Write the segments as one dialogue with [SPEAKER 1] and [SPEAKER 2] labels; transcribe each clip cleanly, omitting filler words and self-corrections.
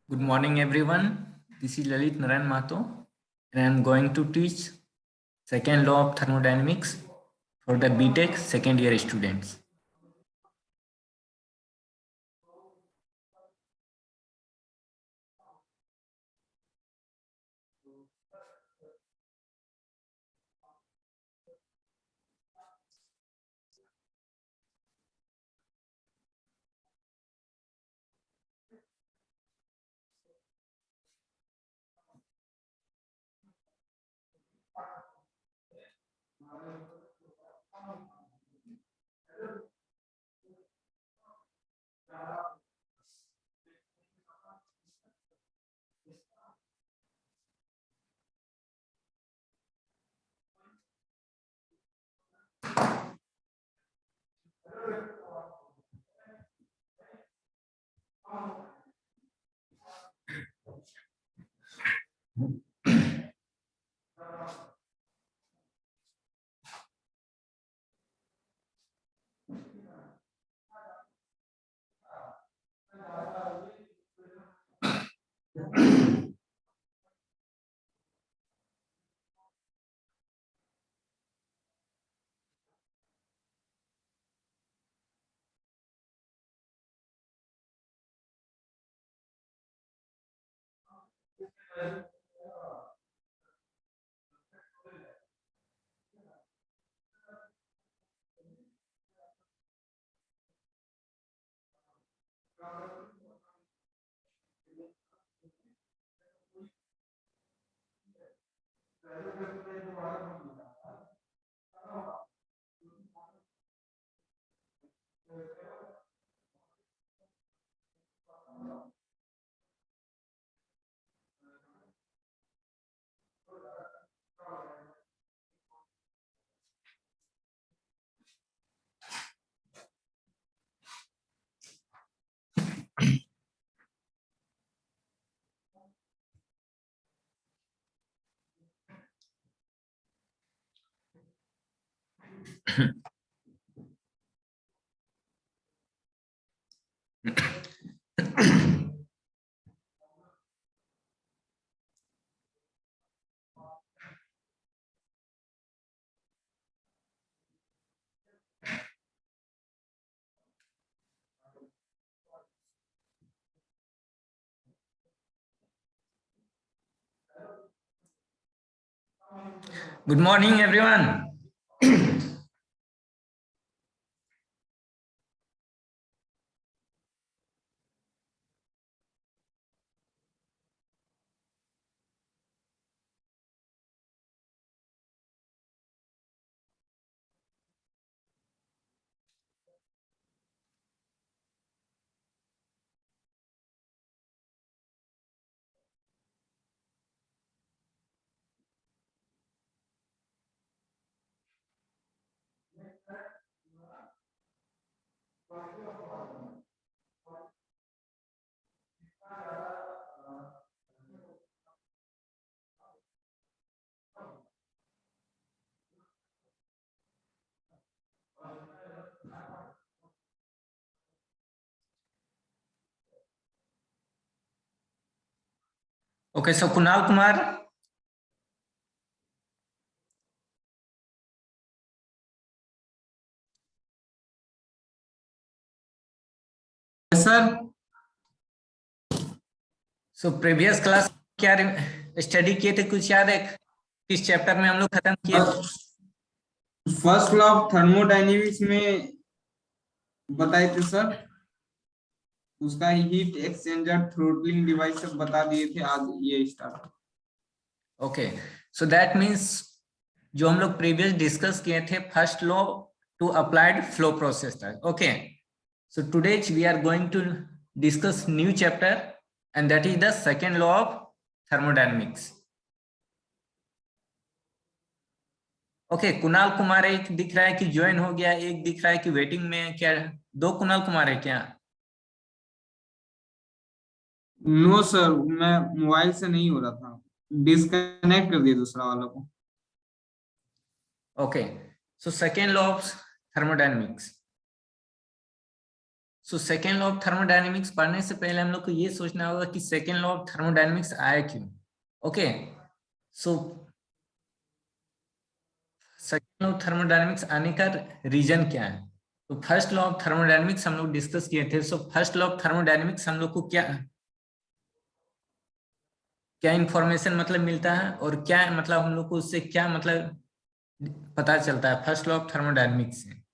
[SPEAKER 1] Good morning, everyone. This is Lalit Narayan Mato, and I am going to teach second law of thermodynamics for the BTech second year students. Good morning, everyone. Okay, so Kunal Kumar.
[SPEAKER 2] Yes, sir.
[SPEAKER 1] So previous class क्या study किए थे, कुछ याद है? किस chapter में हम लोग खत्म किए थे?
[SPEAKER 2] फर्स्ट लॉ ऑफ थर्मोडायनेमिक्स में बताए थे सर, उसका हीट एक्सचेंजर थ्रोटलिंग डिवाइस सब बता दिए थे। आज ये start.
[SPEAKER 1] Okay, so that means जो हम लोग प्रीवियस डिस्कस किए थे first law to applied flow process था. Okay, so today we are going to discuss new chapter, and that is the second law of thermodynamics. Okay, Kunal Kumar एक दिख रहा है कि ज्वाइन हो गया, एक दिख रहा है कि वेटिंग में है. क्या दो कुणाल कुमार है क्या?
[SPEAKER 2] नो सर, मैं मोबाइल से नहीं हो रहा था, डिस्कनेक्ट कर दिया दूसरा वाला को।
[SPEAKER 1] Okay, so second law of thermodynamics. So second law of thermodynamics पढ़ने से पहले हम लोग को ये सोचना होगा कि सेकेंड लॉ ऑफ थर्मोडायनेमिक्स आया क्यों। Okay, so second law of thermodynamics आने का रीजन क्या है। तो फर्स्ट लॉ ऑफ थर्मोडायनेमिक्स हम लोग डिस्कस किए थे। So first law of thermodynamics हम लोग को क्या क्या इंफॉर्मेशन मतलब मिलता है और क्या मतलब हम लोग को उससे क्या मतलब पता चलता है फर्स्ट लॉ ऑफ थर्मोडायनेमिक्स से।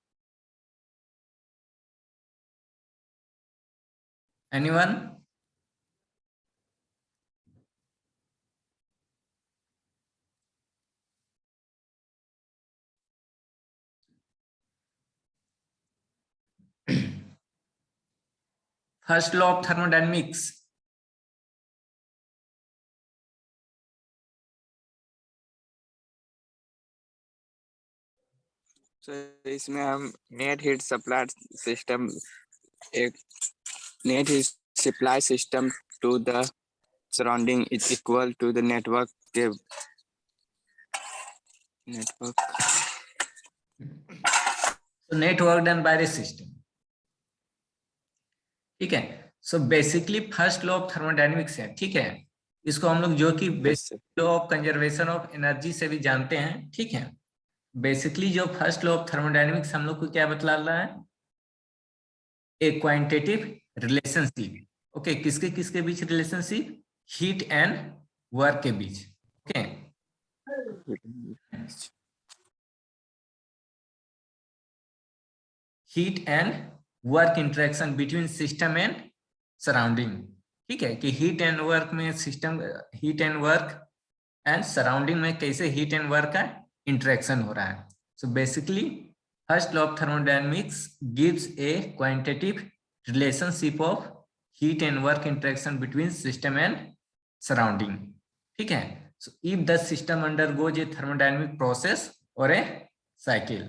[SPEAKER 1] Anyone? First law of thermodynamics.
[SPEAKER 3] तो इसमें हम नेट हीट सप्लाई सिस्टम, एक net heat supply system to the surrounding is equal to the network के
[SPEAKER 1] network done by the system. ठीक है, so basically first law of thermodynamics है। ठीक है, इसको हम लोग जो कि basic law of conservation of energy से भी जानते हैं। ठीक है, बेसिकली जो फर्स्ट लॉ ऑफ थर्मोडायनेमिक्स हम लोग को क्या बतला रहा है, एक क्वांटिटेटिव रिलेशनशिप। ओके, किसके किसके बीच रिलेशनशिप, हीट एंड वर्क के बीच। Okay, heat and work interaction between system and surrounding. ठीक है, कि हीट एंड वर्क में system, heat and work and surrounding में कैसे हीट एंड वर्क का इंटरेक्शन हो रहा है। So basically first law of thermodynamics gives a quantitative relationship of heat and work interaction between system and surrounding. ठीक है, so if the system undergoes a thermodynamic process or a cycle.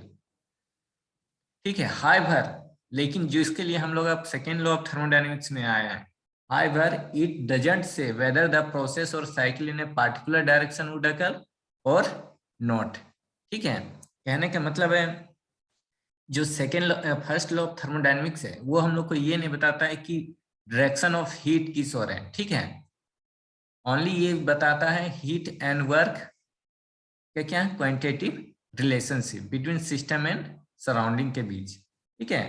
[SPEAKER 1] ठीक है, however, लेकिन जो इसके लिए हम लोग अब सेकेंड लॉ ऑफ थर्मोडायनेमिक्स में आया है, however it doesn't say whether the process or cycle in a particular direction would occur or not. ठीक है, कहने का मतलब है जो second first law of thermodynamics है वो हम लोग को ये नहीं बताता है कि डायरेक्शन ऑफ हीट किस ओर है। ठीक है, ओनली ये बताता है हीट एंड वर्क क्या क्या quantitative relationship between system and surrounding के बीच। ठीक है,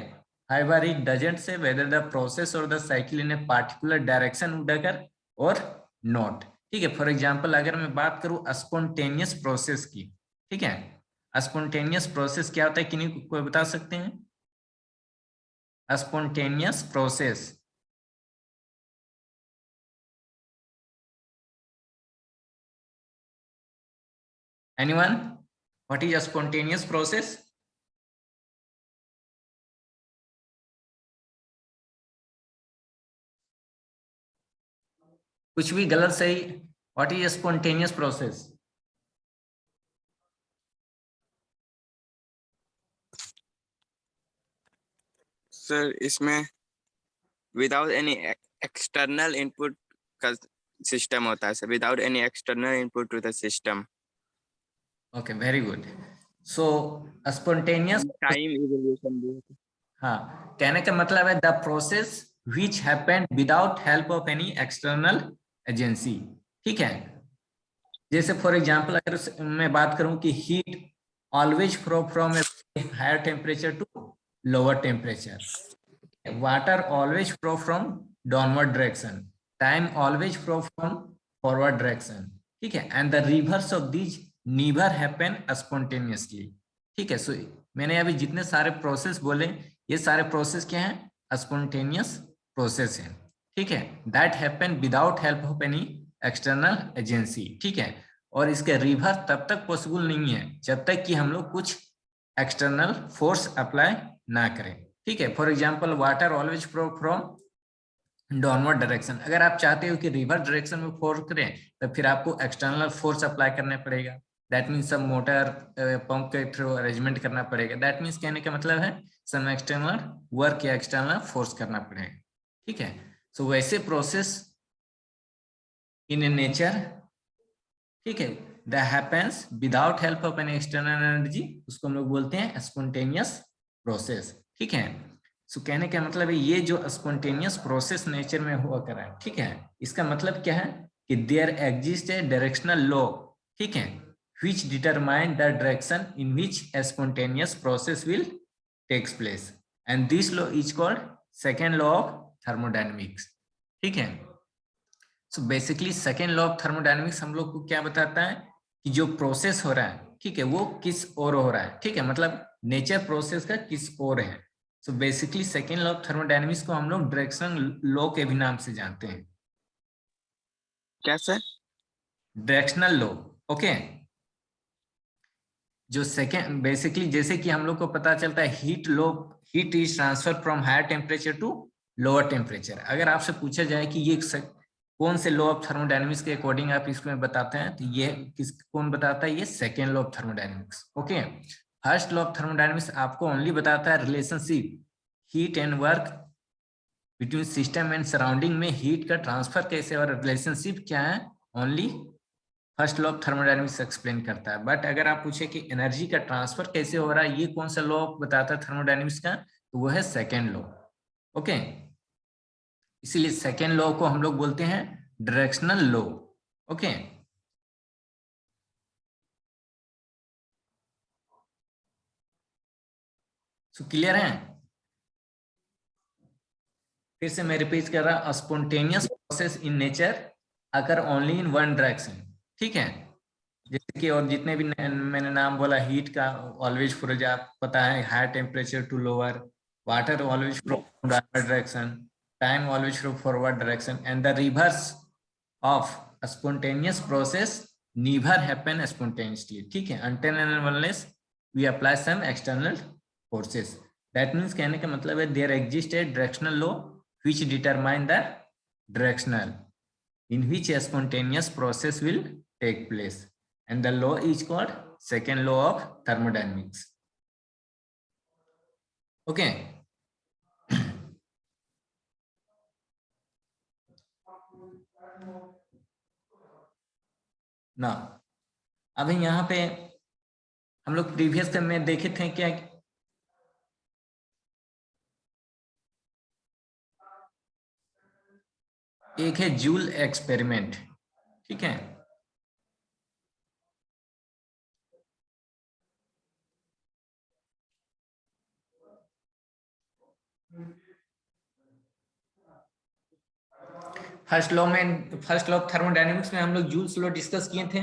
[SPEAKER 1] however it doesn't say whether the process or the cycle in a particular direction would occur or not. ठीक है, फॉर एग्जांपल अगर मैं बात करूं स्पॉन्टेनियस प्रोसेस की, ठीक है, स्पॉन्टेनियस प्रोसेस क्या होता है, किन्हीं कोई बता सकते हैं? Spontaneous process, anyone? What is spontaneous process? कुछ भी गलत सही, what is spontaneous process?
[SPEAKER 3] Sir इसमें विदाउट एनी एक्सटर्नल इनपुट का सिस्टम होता है sir, without any external input to the system.
[SPEAKER 1] Okay, very good. So spontaneous
[SPEAKER 3] time evolution भी होता है।
[SPEAKER 1] हाँ, कहने का मतलब है the process which happened without help of any external agency. ठीक है, जैसे फॉर एग्जांपल अगर मैं बात करूं कि heat always flow from a higher temperature to lower temperature, water always flow from downward direction, time always flow from forward direction. ठीक है, and the reverse of these never happen spontaneously. ठीक है, सो मैंने अभी जितने सारे प्रोसेस बोले ये सारे प्रोसेस क्या हैं, स्पॉन्टेनियस प्रोसेस हैं। ठीक है, that happen without help of any external agency. ठीक है, और इसके रिवर्स तब तक पॉसिबल नहीं है जब तक कि हम लोग कुछ एक्सटर्नल फोर्स अप्लाई ना करें। ठीक है, for example water always flow from downward direction, अगर आप चाहते हो कि रिवर्स डायरेक्शन में फोर्स करें तो फिर आपको एक्सटर्नल फोर्स अप्लाई करना पड़ेगा। दैट मीन्स सब मोटर पंप के थ्रू अरेंजमेंट करना पड़ेगा। दैट मीन्स कहने का मतलब है सम एक्सटर्नल वर्क या एक्सटर्नल फोर्स करना पड़ेगा। ठीक है, सो वैसे प्रोसेस इन ए नेचर, ठीक है, that happens without help of an external energy, उसको हम लोग बोलते हैं स्पॉन्टेनियस प्रोसेस। ठीक है, सो कहने का मतलब है ये जो स्पॉन्टेनियस प्रोसेस नेचर में हुआ कर रहा है, ठीक है, इसका मतलब क्या है कि there exist a directional law, ठीक है, which determine the direction in which a spontaneous process will takes place, and this law is called second law of thermodynamics, ठीक है। So basically second law of thermodynamics हम लोग को क्या बताता है कि जो प्रोसेस हो रहा है, ठीक है, वो किस ओर हो रहा है, ठीक है, मतलब नेचर प्रोसेस का किस ओर है। So basically second law of thermodynamics को हम लोग डायरेक्शन लॉ के भी नाम से जानते हैं।
[SPEAKER 3] क्या सर?
[SPEAKER 1] Directional law, okay. जो सेकेंड बेसिकली जैसे कि हम लोग को पता चलता है heat is transfer from higher temperature to lower temperature. अगर आपसे पूछा जाए कि ये कौन से लॉ ऑफ थर्मोडायनेमिक्स के अकॉर्डिंग आप इसमें बताते हैं, तो ये कौन बताता है, ये second law of thermodynamics, okay. First law of thermodynamics आपको ओनली बताता है relationship heat and work between system and surrounding में हीट का ट्रांसफर कैसे और रिलेशनशिप क्या है, only first law of thermodynamics explain करता है। बट अगर आप पूछे कि एनर्जी का ट्रांसफर कैसे हो रहा है, ये कौन सा लॉ बताता है थर्मोडायनेमिक्स का, तो वो है सेकेंड लॉ, ओके। इसीलिए सेकेंड लॉ को हम लोग बोलते हैं डायरेक्शनल लॉ, ओके। सो क्लियर है? फिर से मैं रिपीट कर रहा हूं, spontaneous process in nature occur only in one direction, ठीक है। जैसे कि और जितने भी मैंने नाम बोला, हीट का ऑलवेज फ्लो, पता है, higher temperature to lower, water always flow downward direction, time always flow forward direction, and the reverse of spontaneous process never happen spontaneously, ठीक है, until and unless we apply some external forces. That means कहने का मतलब है there exists a directional law which determine the directional in which a spontaneous process will take place, and the law is called second law of thermodynamics, okay. ना अभी यहाँ पे हम लोग प्रीवियस में देखे थे क्या, एक है जूल एक्सपेरिमेंट, ठीक है। फर्स्ट लॉ ऑफ थर्मोडायनेमिक्स में हम लोग जूल्स लॉ डिस्कस किए थे।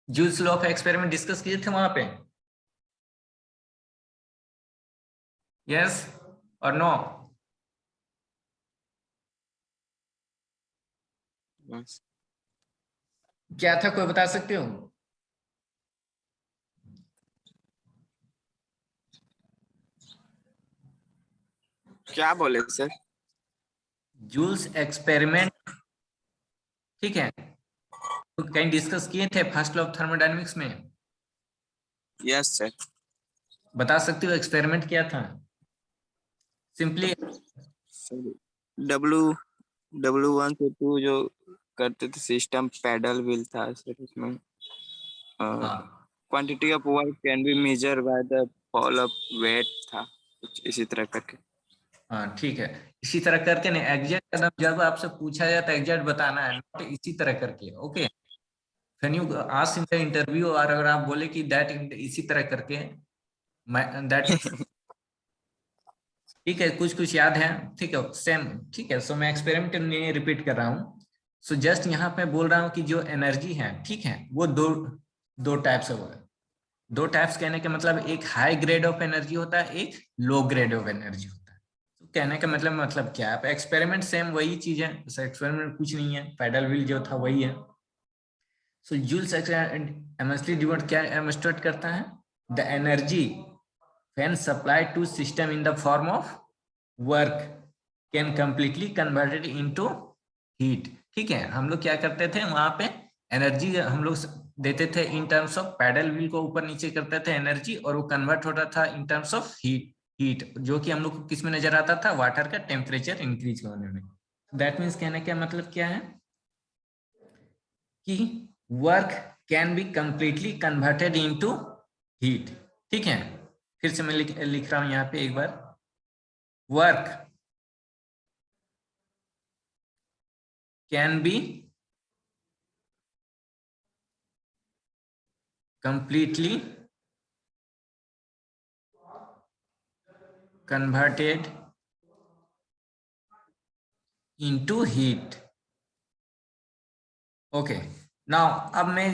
[SPEAKER 1] Joules law of experiment discuss किए थे वहां पे, यस और नो? क्या था, कोई बता सकते हो?
[SPEAKER 3] क्या बोले सर?
[SPEAKER 1] जूल्स एक्सपेरिमेंट, ठीक है, तो कहीं डिस्कस किए थे फर्स्ट लॉ ऑफ थर्मोडायनेमिक्स में?
[SPEAKER 3] Yes sir.
[SPEAKER 1] बता सकते हो एक्सपेरिमेंट क्या था? सिंपली
[SPEAKER 3] W1 से 2 जो करते थे सिस्टम, पैडल व्हील था सर, उसमें quantity of work can be measure by the fall of weight था, कुछ इसी तरह करके।
[SPEAKER 1] हाँ ठीक है, इसी तरह करके नहीं, एग्जैक्ट जब आपसे पूछा जाता है एग्जैक्ट बताना है, नॉट इसी तरह करके, okay. When you ask in the interview, और अगर आप बोले कि दैट इसी तरह करके, दैट ठीक है, कुछ कुछ याद है, ठीक है, सेम, ठीक है। सो मैं एक्सपेरिमेंट नहीं रिपीट कर रहा हूँ। सो जस्ट यहाँ पे बोल रहा हूँ कि जो एनर्जी है, ठीक है, वो दो टाइप्स है। दो टाइप्स कहने का मतलब एक हाई ग्रेड ऑफ एनर्जी होता है, एक लो ग्रेड ऑफ एनर्जी होता है। तो कहने का मतलब क्या है, एक्सपेरिमेंट सेम वही चीज है, एक्सपेरिमेंट कुछ नहीं है, पैडल व्हील जो था वही है। सो जूल्स एमएसटी डिवोट क्या डेमोंस्ट्रेट करता है, the energy when supplied to system in the form of work can completely converted into heat, ठीक है। हम लोग क्या करते थे वहां पे, एनर्जी हम लोग देते थे in terms of, paddle wheel को ऊपर नीचे करते थे एनर्जी, और वो कन्वर्ट होता था इन टर्म्स ऑफ हीट, जो कि हम लोग को किस में नजर आता था, वाटर का टेम्परेचर इंक्रीज होने में। दैट मीन्स कहने का मतलब क्या है कि work can be completely converted into heat. ठीक है, फिर से मैं लिख रहा हूं यहाँ पे एक बार, work can be completely converted into heat। Okay, now अब मैं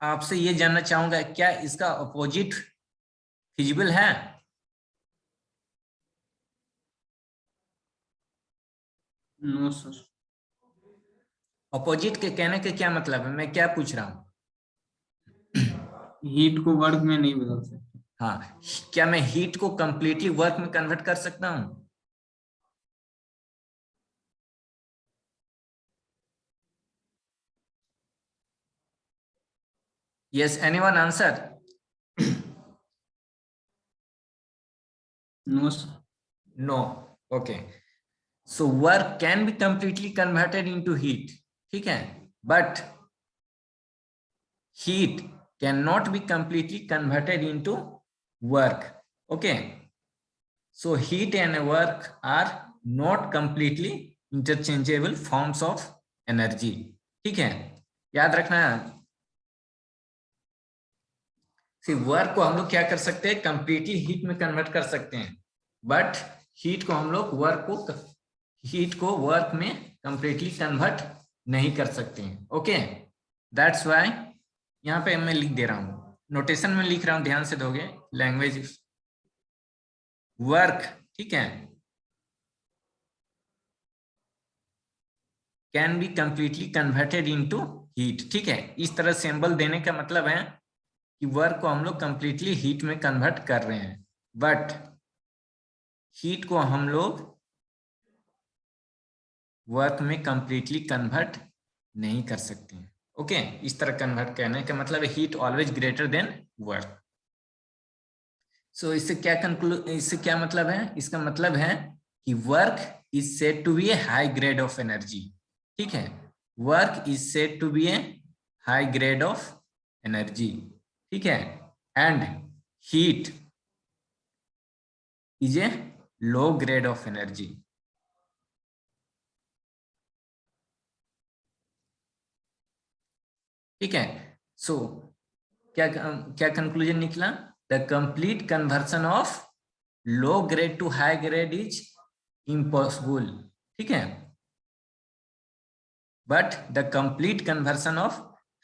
[SPEAKER 1] आपसे ये जानना चाहूंगा, क्या इसका अपोजिट फिजिबल है?
[SPEAKER 2] No sir.
[SPEAKER 1] अपोजिट के कहने के क्या मतलब है, मैं क्या पूछ रहा हूं?
[SPEAKER 2] हीट को वर्क में नहीं बदल सकते।
[SPEAKER 1] हाँ, क्या मैं हीट को कंप्लीटली वर्क में कन्वर्ट कर सकता हूं? Yes, anyone answer?
[SPEAKER 2] No sir.
[SPEAKER 1] No. Okay, so work can be completely converted into heat, ठीक है, but heat cannot be completely converted into work। Okay, so heat and work are not completely interchangeable forms of energy। ठीक है, याद रखना है। Work को हम लोग क्या कर सकते हैं, कंप्लीटली हीट में कन्वर्ट कर सकते हैं, बट हीट को हम लोग वर्क में कंप्लीटली कन्वर्ट नहीं कर सकते हैं। ओके, दैट्स व्हाई यहाँ पे मैं लिख दे रहा हूँ, नोटेशन में लिख रहा हूँ, ध्यान से दोगे, लैंग्वेज वर्क, ठीक है, can be completely converted into heat. ठीक है, इस तरह सिंबल देने का मतलब है कि वर्क को हम लोग कंप्लीटली हीट में कन्वर्ट कर रहे हैं, बट हीट को हम लोग वर्क में कंप्लीटली कन्वर्ट नहीं कर सकते हैं। ओके, इस तरह कन्वर्ट करने का मतलब है heat always greater than work. So इससे क्या मतलब है? इसका मतलब है कि work is said to be a high grade of energy. ठीक है, work is said to be a high grade of energy. ठीक है, and heat is a low grade of energy. ठीक है, सो क्या क्या कंक्लूजन निकला? The complete conversion of low grade to high grade is impossible. ठीक है, but the complete conversion of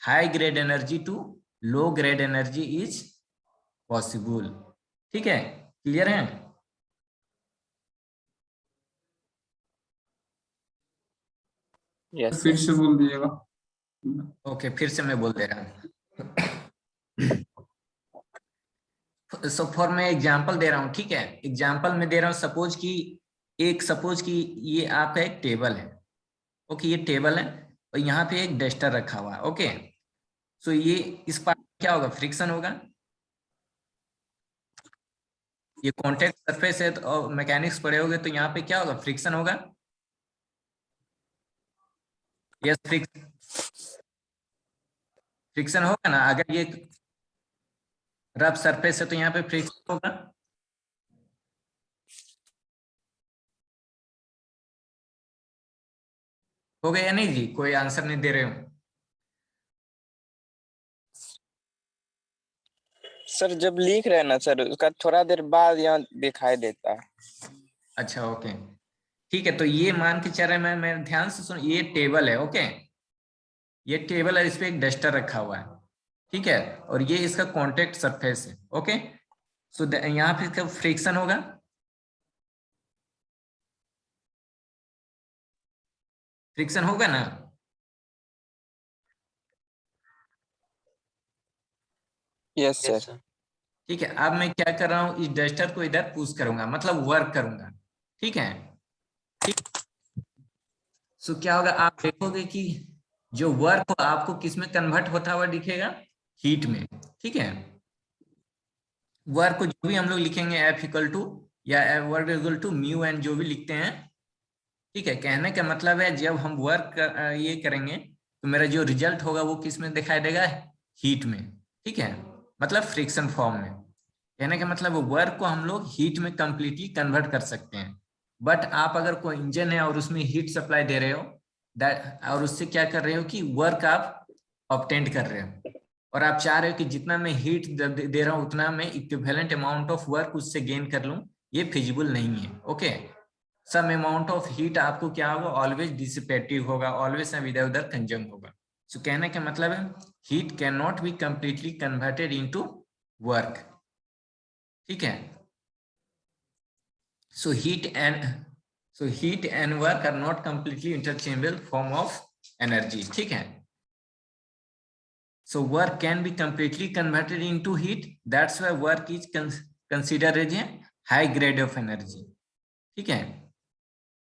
[SPEAKER 1] high grade energy to low grade energy is possible। ठीक है, clear है?
[SPEAKER 3] Yes,
[SPEAKER 2] फिर
[SPEAKER 3] sir.
[SPEAKER 2] से बोल दीजिएगा।
[SPEAKER 1] ओके, फिर से मैं बोल दे रहा हूँ। सो फॉर मैं एग्जांपल दे रहा हूँ, ठीक है, एग्जांपल में दे रहा हूँ, सपोज कि ये आपका एक टेबल है। ओके, ये टेबल है और यहाँ पे एक डस्टर रखा हुआ है। ओके, सो ये इस पार्ट क्या होगा, फ्रिक्शन होगा। ये कॉन्टेक्ट सरफेस है तो, और मैकेनिक्स पढ़े होगे तो यहाँ पे क्या होगा, फ्रिक्शन होगा। यस, फ्रिक्शन होगा ना, अगर ये रफ सरफेस है तो यहाँ पे फ्रिक्शन होगा। हो गया या नहीं जी? कोई आंसर नहीं दे रहे हो?
[SPEAKER 3] सर जब लिख रहे हैं ना सर, उसका थोड़ा देर बाद यहाँ दिखाई देता है।
[SPEAKER 1] अच्छा, ओके, ठीक है, तो ये मान के चल रहे हैं, मैं ध्यान से सुन, ये टेबल है। ओके, ये टेबल है, इस पे एक डस्टर रखा हुआ है। ठीक है, और ये इसका कॉन्टेक्ट सरफेस है। ओके, सो यहाँ पे इसका फ्रिक्शन होगा। फ्रिक्शन होगा ना?
[SPEAKER 3] Yes sir.
[SPEAKER 1] ठीक है, अब मैं क्या कर रहा हूँ, इस डस्टर को इधर पुश करूंगा, मतलब वर्क करूंगा। ठीक है, ठीक, सो क्या होगा, आप देखोगे कि जो वर्क हो आपको किस में कन्वर्ट होता हुआ दिखेगा, हीट में। ठीक है, वर्क को जो भी हम लोग लिखेंगे एफ इक्वल टू या work equal to mu N, जो भी लिखते हैं। ठीक है, कहने का मतलब है जब हम वर्क ये करेंगे तो मेरा जो रिजल्ट होगा वो किस में दिखाई देगा, हीट में। ठीक है, मतलब फ्रिक्शन फॉर्म में। कहने का मतलब वर्क को हम लोग हीट में कंप्लीटली कन्वर्ट कर सकते हैं। बट आप अगर कोई इंजन है और उसमें हीट सप्लाई दे रहे हो दैट, और उससे क्या कर रहे हो कि वर्क आप ऑब्टेंड कर रहे हो, और आप चाह रहे हो कि जितना मैं हीट दे रहा हूं उतना मैं इक्विवेलेंट अमाउंट ऑफ वर्क उससे गेन कर लूं, ये फिजिबल नहीं है। Okay, some amount of heat आपको क्या होगा, ऑलवेज डिसिपेटिव होगा, ऑलवेज इधर उधर कंज्यूम होगा। सो कहने का मतलब है heat can not be completely converted into work. ठीक है, so heat and work are not completely interchangeable form of energy. ठीक है, so work can be completely converted into heat, that's why work is considered as a high grade of energy. ठीक है,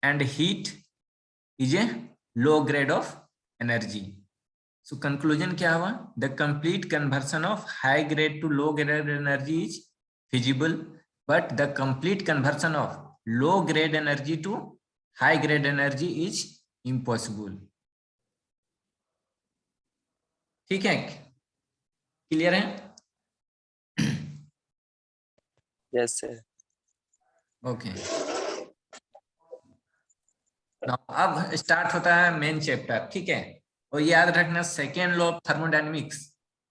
[SPEAKER 1] and heat is a low grade of energy. So conclusion क्या हुआ, the complete conversion of high grade to low grade energy is feasible, but the complete conversion of low grade energy to high grade energy is impossible. ठीक है, clear है?
[SPEAKER 3] Yes, sir.
[SPEAKER 1] Okay, अब start होता है main chapter. ठीक है, और याद रखना सेकेंड लॉ ऑफ थर्मोडायनेमिक्स,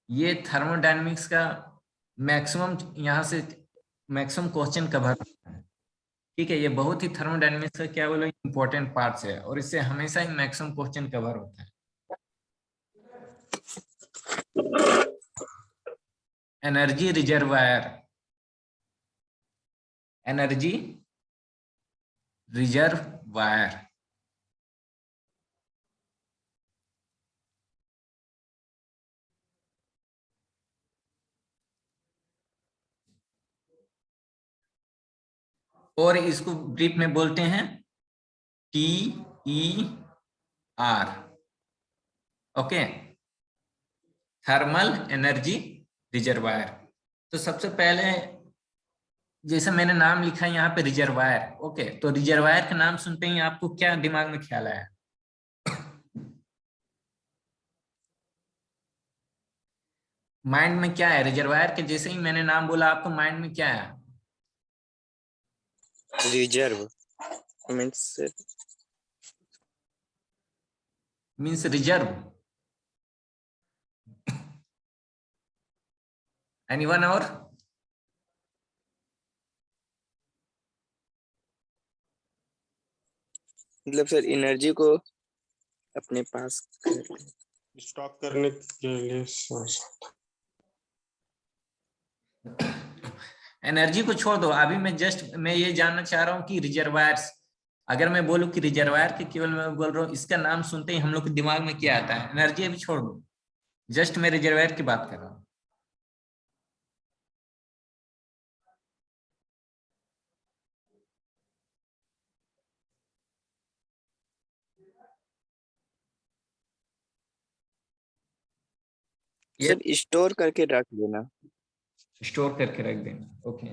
[SPEAKER 1] ये थर्मोडायनेमिक्स का मैक्सिमम यहाँ से मैक्सिमम क्वेश्चन कवर होता है। ठीक है, ये बहुत ही थर्मोडायनेमिक्स का क्या बोलो इंपॉर्टेंट पार्ट्स है, और इससे हमेशा ही मैक्सिमम क्वेश्चन कवर होता है। एनर्जी रिजर्वायर, एनर्जी रिजर्वायर, और इसको ब्रीफ में बोलते हैं TER। Okay, thermal energy reservoir. तो सबसे पहले जैसे मैंने नाम लिखा है यहाँ पे रिजर्वायर। ओके, तो रिजर्वायर का नाम सुनते ही आपको क्या दिमाग में ख्याल आया? माइंड में क्या है रिजर्वायर के? जैसे ही मैंने नाम बोला आपको माइंड में क्या है?
[SPEAKER 3] Reserve
[SPEAKER 1] means reserve. एनीवन और?
[SPEAKER 3] मतलब सर एनर्जी को अपने पास
[SPEAKER 4] स्टॉक करने के लिए
[SPEAKER 1] एनर्जी को छोड़ दो, अभी मैं ये जानना चाह रहा हूँ कि रिजर्वायर्स, अगर मैं बोलूँ कि रिजर्वायर के केवल मैं बोल रहा हूँ, इसका नाम सुनते ही हम लोग के दिमाग में क्या आता है? एनर्जी अभी छोड़ दो, जस्ट मैं रिजर्वायर की बात कर रहा हूँ।
[SPEAKER 3] सर स्टोर करके रख देना।
[SPEAKER 1] स्टोर करके रख देना। ओके,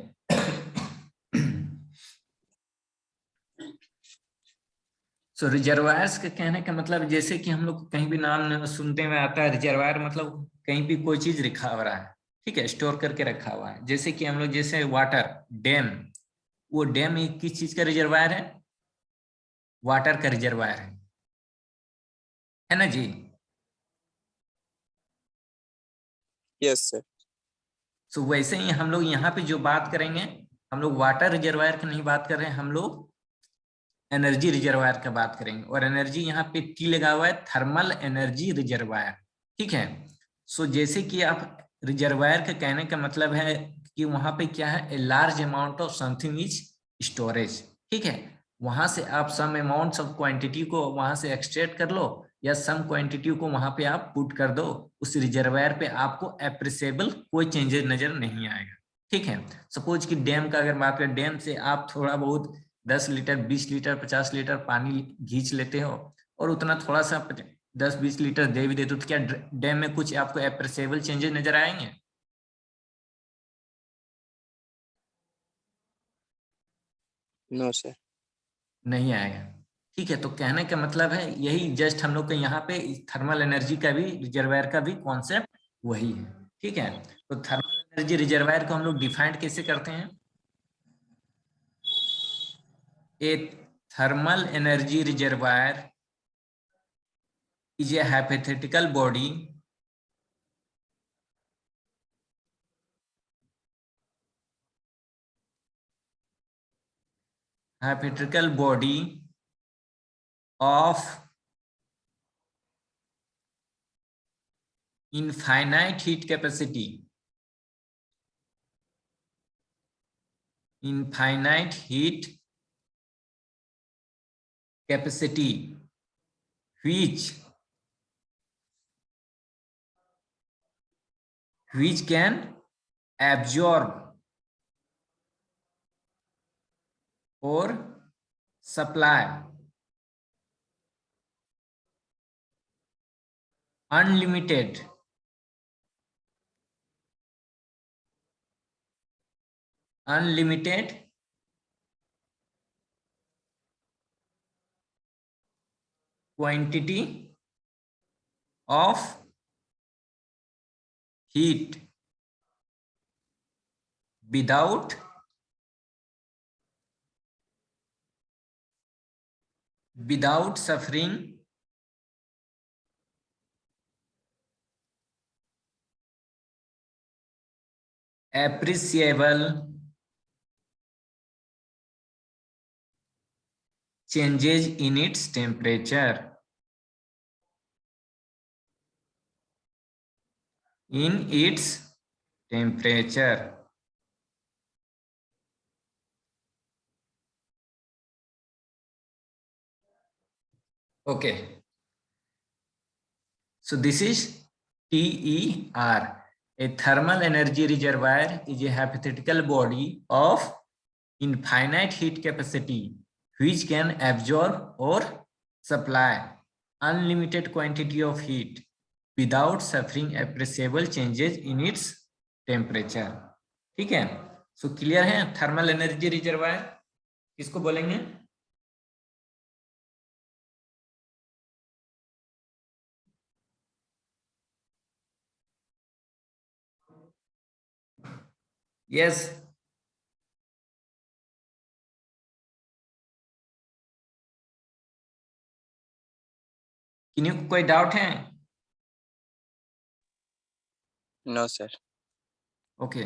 [SPEAKER 1] सो रिजर्वायर्स के कहने का मतलब जैसे कि हम लोग कहीं भी नाम सुनते में आता है रिजर्वायर मतलब कहीं भी कोई चीज रखा हो रहा है। ठीक है, स्टोर करके रखा हुआ है। जैसे कि हम लोग जैसे वाटर डैम, वो डैम एक किस चीज का रिजर्वायर है? वाटर का रिजर्वायर है ना जी?
[SPEAKER 3] Yes sir.
[SPEAKER 1] सो वैसे ही हम लोग यहाँ पे जो बात करेंगे, हम लोग वाटर रिजर्वायर की नहीं बात कर रहे हैं, हम लोग एनर्जी रिजर्वायर का बात करेंगे। और एनर्जी यहाँ पे टी लगा हुआ है, थर्मल एनर्जी रिजर्वायर। ठीक है, सो जैसे कि आप रिजर्वायर का कहने का मतलब है कि वहां पे क्या है, a large amount of something is storage. ठीक है, वहां से आप सम अमाउंट ऑफ क्वांटिटी को वहां से एक्सट्रैक्ट कर लो, या सम क्वांटिटी को वहां पे आप पुट कर दो, उस रिजर्वायर पे आपको एप्रिसिएबल कोई चेंजेस नजर नहीं आएगा। ठीक है, सपोज कि डैम का अगर बात करें, डैम से आप थोड़ा बहुत 10 लीटर 20 लीटर 50 लीटर पानी खींच लेते हो, और उतना थोड़ा सा 10-20 लीटर दे भी देते हो, तो क्या डैम में कुछ आपको एप्रिसिएबल चेंजेस नजर आएंगे?
[SPEAKER 3] No sir.
[SPEAKER 1] नहीं आएगा। ठीक है, तो कहने का मतलब है यही जस्ट हम लोग के यहाँ पे थर्मल एनर्जी का भी रिजर्वायर का भी कॉन्सेप्ट वही है। ठीक है, तो थर्मल एनर्जी रिजर्वायर को हम लोग डिफाइंड कैसे करते हैं? A thermal energy reservoir is a hypothetical body of infinite heat capacity, which can absorb or supply unlimited quantity of heat without suffering appreciable changes in its temperature. Okay. So this is TER. A thermal energy reservoir is a hypothetical body of infinite heat capacity which can absorb or supply unlimited quantity of heat without suffering appreciable changes in its temperature. ठीक है? So clear है? Thermal energy reservoir किसको बोलेंगे? Yes, किन्हीं को कोई doubt है?
[SPEAKER 3] No sir.
[SPEAKER 1] Okay,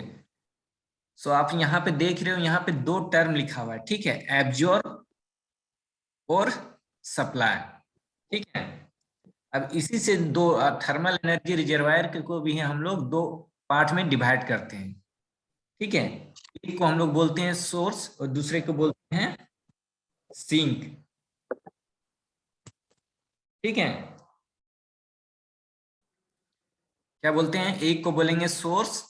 [SPEAKER 1] सो आप यहाँ पे देख रहे हो, यहाँ पे दो टर्म लिखा हुआ है, ठीक है, एब्जॉर्ब और सप्लाई, ठीक है। अब इसी से दो थर्मल एनर्जी रिजर्वायर को भी हम लोग दो पार्ट में डिवाइड करते हैं, ठीक है। एक को हम लोग बोलते हैं सोर्स और दूसरे को बोलते हैं सिंक, ठीक है। क्या बोलते हैं? एक को बोलेंगे source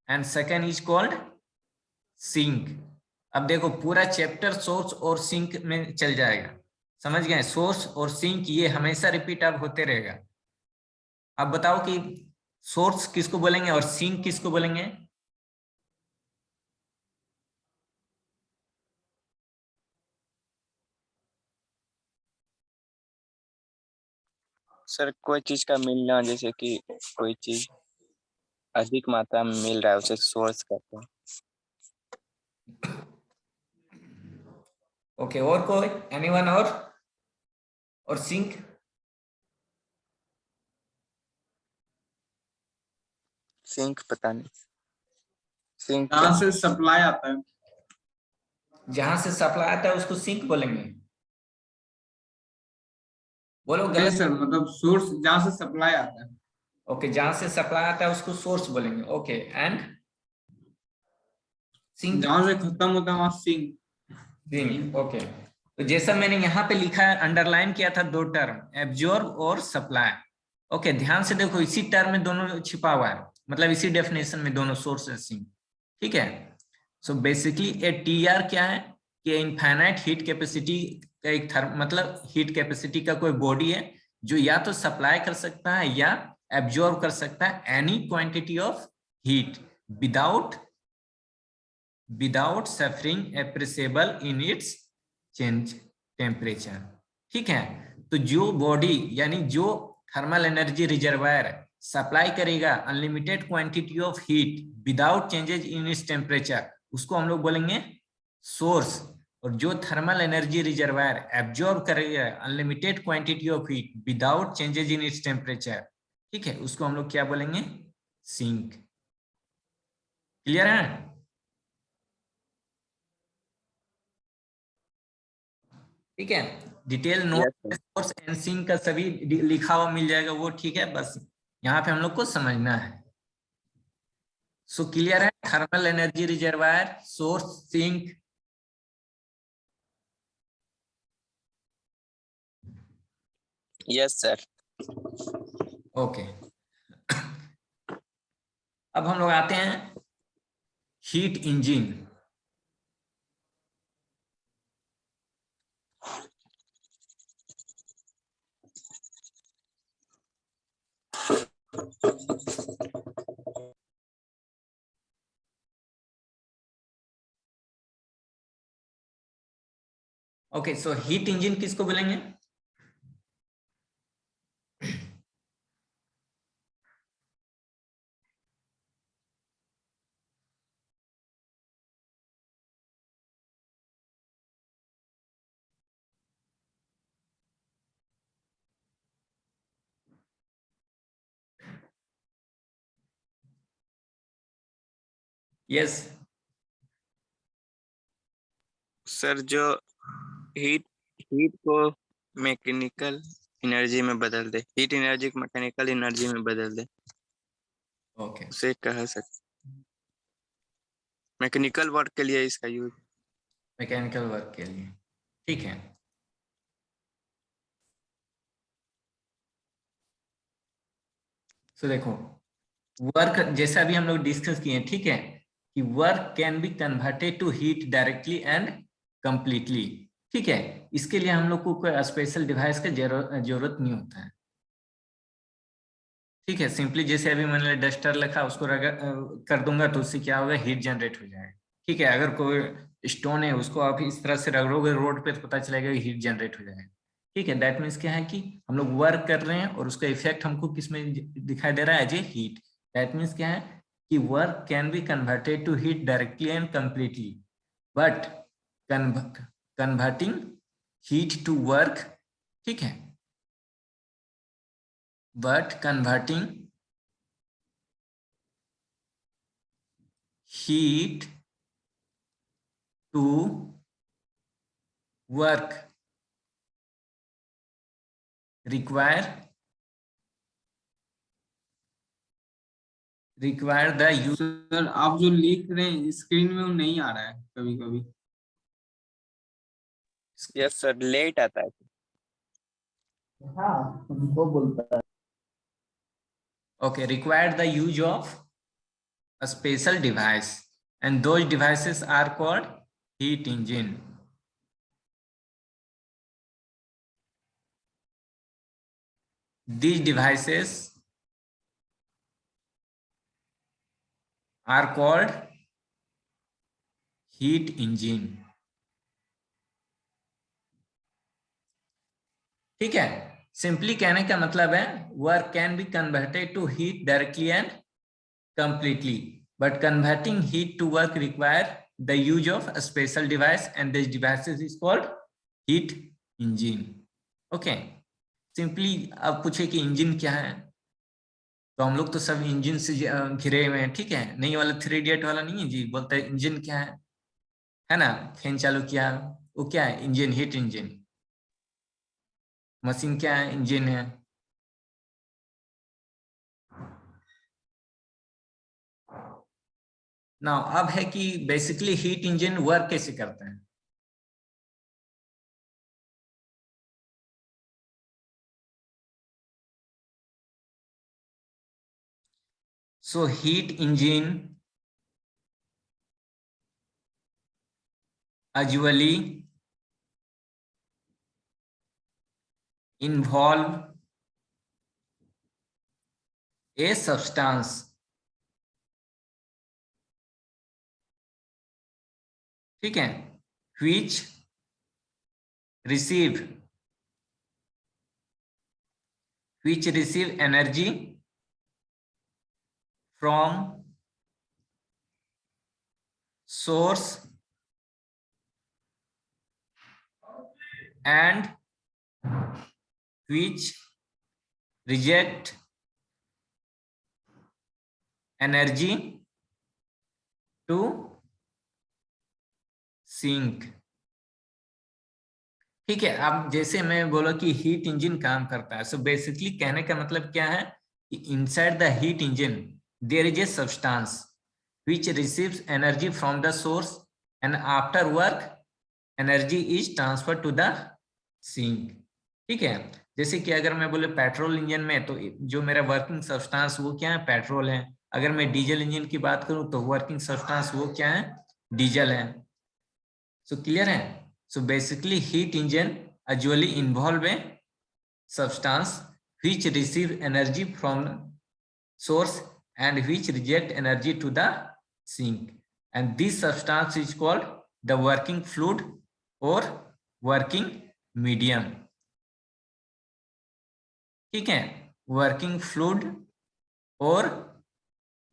[SPEAKER 1] and second is called sink. अब देखो पूरा चैप्टर सोर्स और सिंक में चल जाएगा, समझ गए? सोर्स और सिंक ये हमेशा रिपीट अब होते रहेगा। अब बताओ कि सोर्स किसको बोलेंगे और सिंक किसको बोलेंगे?
[SPEAKER 3] सर कोई चीज का मिलना, जैसे कि कोई चीज अधिक मात्रा में मिल रहा है उसे सोर्स कहते हैं।
[SPEAKER 1] ओके, और कोई? एनीवन? और सिंक?
[SPEAKER 3] सिंक पता नहीं। सिंक
[SPEAKER 2] जहाँ से सप्लाई आता है,
[SPEAKER 1] जहां से सप्लाई आता है उसको सिंक बोलेंगे। बोलो
[SPEAKER 2] नहीं
[SPEAKER 1] गलत?
[SPEAKER 2] सर, मतलब सोर्स जहाँ से सप्लाई आता है।
[SPEAKER 1] ओके, जहां से सप्लाई आता है उसको सोर्स बोलेंगे। Okay, and sink?
[SPEAKER 2] जहाँ से खत्म होता है वहाँ सिंक।
[SPEAKER 1] Sink, okay. तो जैसा मैंने यहाँ पे लिखा है, अंडरलाइन किया था दो टर्म, एब्जॉर्ब और सप्लाई। ओके, ध्यान से देखो, इसी टर्म में दोनों छिपा हुआ है, मतलब इसी डेफिनेशन में दोनों सोर्स और सिंक, ठीक है। सो बेसिकली ए टीआर क्या है कि इनफाइनाइट हीट कैपेसिटी का एक मतलब हीट कैपेसिटी का कोई बॉडी है जो या तो सप्लाई कर सकता है या एब्जॉर्ब कर सकता है any quantity of heat without suffering appreciable in its change temperature, ठीक है। तो जो बॉडी यानी जो थर्मल एनर्जी रिजर्वायर सप्लाई करेगा unlimited quantity of heat without changes in its temperature, उसको हम लोग बोलेंगे सोर्स। और जो थर्मल एनर्जी रिजर्वायर एब्जॉर्ब करेगा unlimited quantity of heat without changes in its temperature, ठीक है, उसको हम लोग क्या बोलेंगे, सिंक। क्लियर है? ठीक है, detail note
[SPEAKER 3] Yes, sir.
[SPEAKER 1] Source and sink का सभी लिखा हुआ मिल जाएगा वो, ठीक है, बस यहाँ पे हम लोग को समझना है। सो क्लियर है, thermal energy reservoir, source, sink.
[SPEAKER 3] Yes, sir.
[SPEAKER 1] Okay, अब हम लोग आते हैं heat engine. Okay, so heat engine किसको बोलेंगे? यस,
[SPEAKER 3] सर जो हीट हीट को मैकेनिकल एनर्जी में बदल दे, हीट एनर्जी को मैकेनिकल एनर्जी में बदल दे,
[SPEAKER 1] ओके,
[SPEAKER 3] उसे कह सकते। मैकेनिकल वर्क के लिए इसका यूज।
[SPEAKER 1] मैकेनिकल वर्क के लिए, ठीक है। सो देखो, वर्क जैसा अभी हम लोग डिस्कस किए, ठीक है, कि work can be converted to heat directly and completely, ठीक है। इसके लिए हम लोग को कोई स्पेशल डिवाइस का जरूरत नहीं होता है, ठीक है। सिंपली जैसे अभी मैंने डस्टर लिखा, उसको कर दूंगा तो उससे क्या होगा, हीट जनरेट हो जाएगा, ठीक है। अगर कोई स्टोन है उसको आप इस तरह से रगड़ोगे रोड पे तो पता चलेगा हीट जनरेट हो जाएगा, ठीक है। दैट मीन्स क्या है कि हम लोग वर्क कर रहे हैं और उसका इफेक्ट हमको किस में दिखाई दे रहा है, as a heat. That means क्या है कि work can be converted to heat directly and completely, but converting heat to work, ठीक है, but converting heat to work require the use।
[SPEAKER 2] Sir आप जो लिख रहे हैं स्क्रीन में वो नहीं आ रहा है कभी कभी।
[SPEAKER 3] यस सर, लेट आता है।
[SPEAKER 1] हाँ, उनको बोलता है। Okay, require the use of a special device, and those devices are called heat engine। These devices are called heat engine, ठीक है। सिंपली कहने का मतलब है work can be converted to heat directly and completely, but converting heat to work require the use of a special device, and this device is called heat engine. Okay, simply अब पूछे कि engine क्या है, तो हम लोग तो सब इंजन से घिरे हुए हैं, ठीक है। नहीं वाला 3 इडियट वाला नहीं है जी, बोलता है इंजन क्या है ना। फैन चालू किया, वो क्या है, इंजन, हीट इंजन। मशीन क्या है, इंजन है। ना अब है कि बेसिकली हीट इंजन वर्क कैसे करता है। सो heat engine usually involve a substance, ठीक है, which receive energy from source and which reject energy to sink। ठीक है, अब जैसे मैं बोला कि हीट इंजन काम करता है, सो बेसिकली कहने का मतलब क्या है कि inside the heat engine there is a substance which receives energy from the source and after work energy is transfer to the sink. ठीक है, जैसे कि अगर मैं बोले पेट्रोल इंजन में, तो जो मेरा वर्किंग सब्सटेंस वो क्या है, पेट्रोल है। अगर मैं डीजल इंजन की बात करूं तो वर्किंग सब्सटेंस वो क्या है, डीजल है। सो क्लियर है। So basically heat engine usually involve a substance which receive energy from source and which reject energy to the sink, and this substance is called the working fluid or working medium। ठीक है, working fluid और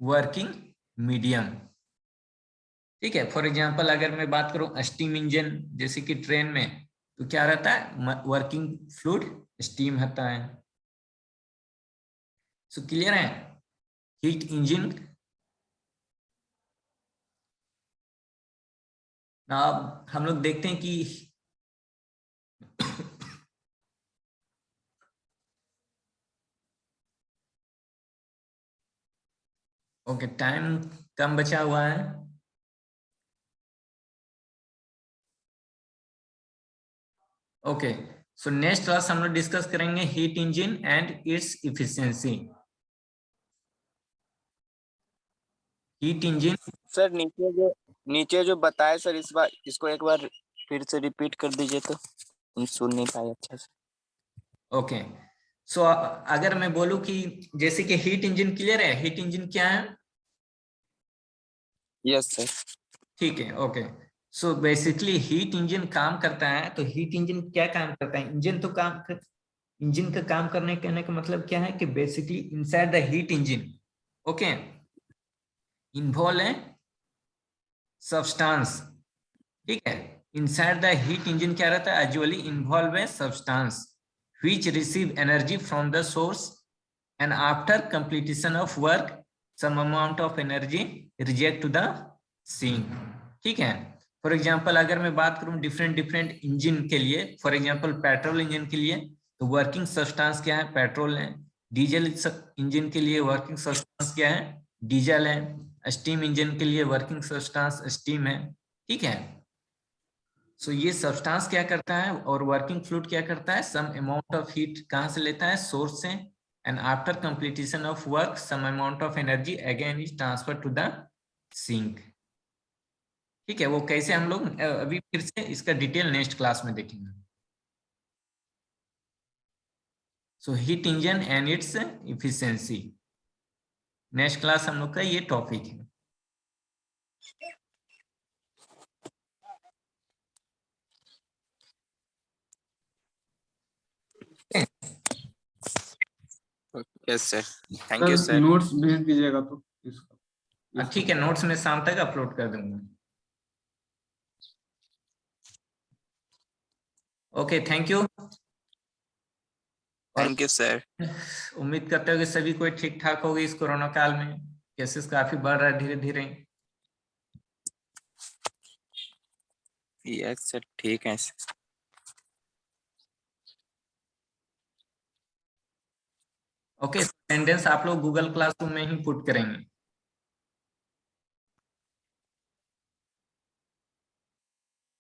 [SPEAKER 1] working medium. ठीक है, for example अगर मैं बात करूं steam engine, जैसे कि ट्रेन में, तो क्या रहता है, वर्किंग फ्लूइड स्टीम होता है। सो क्लियर है। हीट इंजन, अब हम लोग देखते हैं कि ओके, टाइम कम बचा हुआ है। ओके, सो नेक्स्ट क्लास हम लोग डिस्कस करेंगे heat engine and it's efficiency. Heat engine,
[SPEAKER 3] sir नीचे जो बताए सर, इस बार इसको एक बार फिर से रिपीट कर दीजिए, तो हम सुन नहीं पाए अच्छे से।
[SPEAKER 1] ओके, सो अगर मैं बोलूं कि जैसे कि हीट इंजन, क्लियर है, हीट इंजन क्या है?
[SPEAKER 3] Yes sir.
[SPEAKER 1] ठीक है, okay. So basically heat engine काम करता है, तो हीट इंजन क्या काम करता है, इंजन का काम करने कहने का मतलब क्या है कि basically inside the heat engine, okay, involve है सब्सटेंस। ठीक है, इनसाइड द हीट इंजन क्या रहता है, यूजुअली इन्वॉल्व है substance which receive energy from the source and after completion of work some amount of energy reject to the sink. ठीक है, for example अगर मैं बात करूं डिफरेंट इंजन के लिए, फॉर एग्जांपल पेट्रोल इंजन के लिए तो वर्किंग सब्सटेंस क्या है, पेट्रोल है। डीजल इंजन के लिए वर्किंग सब्सटेंस क्या है, डीजल है। स्टीम इंजन के लिए वर्किंग सब्सटेंस स्टीम है। ठीक है, सो ये सब्सटेंस क्या करता है और वर्किंग फ्लूइड क्या करता है, सम अमाउंट ऑफ हीट कहां से लेता है, सोर्स से, and after completion of work some amount of energy again is transfer to the sink. ठीक है, वो कैसे हम लोग अभी फिर से इसका डिटेल नेक्स्ट क्लास में देखेंगे। सो heat engine and it's efficiency, next class हम लोग का ये टॉपिक है।
[SPEAKER 3] Yes sir, thank you sir.
[SPEAKER 2] Notes भेज दीजिएगा तो इसका।
[SPEAKER 1] ठीक है, नोट्स में शाम तक अपलोड कर दूंगा। Okay, thank you.
[SPEAKER 3] Thank you sir.
[SPEAKER 1] उम्मीद करते हो कि सभी कोई ठीक ठाक होगी इस कोरोना काल में, केसेस काफी बढ़ रहा है धीरे धीरे।
[SPEAKER 3] यस सर, ठीक है।
[SPEAKER 1] ओके, अटेंडेंस आप लोग गूगल क्लासरूम में ही पुट करेंगे।